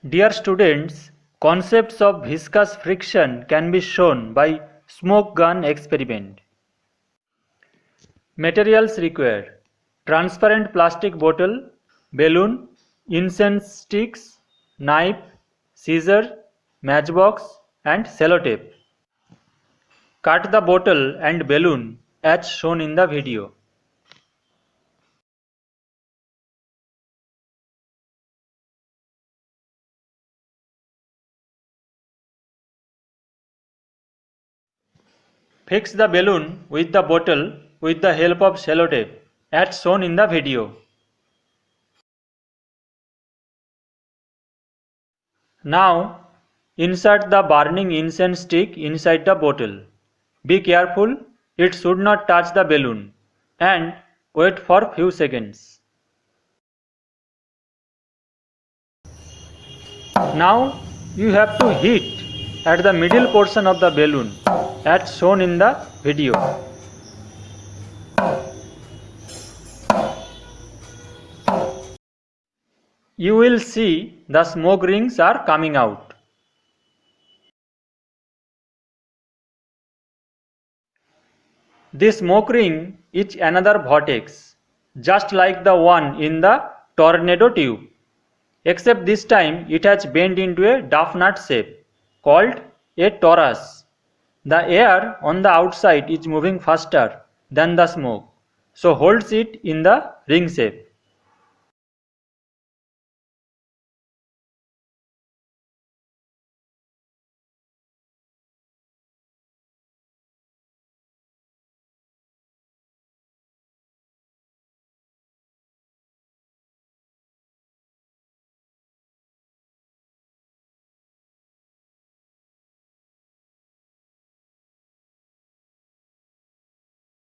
Dear students, concepts of viscous friction can be shown by smoke gun experiment. Materials required: transparent plastic bottle, balloon, incense sticks, knife, scissor, matchbox and sellotape. Cut the bottle and balloon as shown in the video. Fix the balloon with the bottle with the help of sellotape as shown in the video. Now insert the burning incense stick inside the bottle. Be careful, it should not touch the balloon, and wait for few seconds. Now you have to hit at the middle portion of the balloon as shown in the video. You will see the smoke rings are coming out. This smoke ring is another vortex, just like the one in the tornado tube, except this time it has bent into a duff nut shape called a torus. The air on the outside is moving faster than the smoke, so holds it in the ring shape.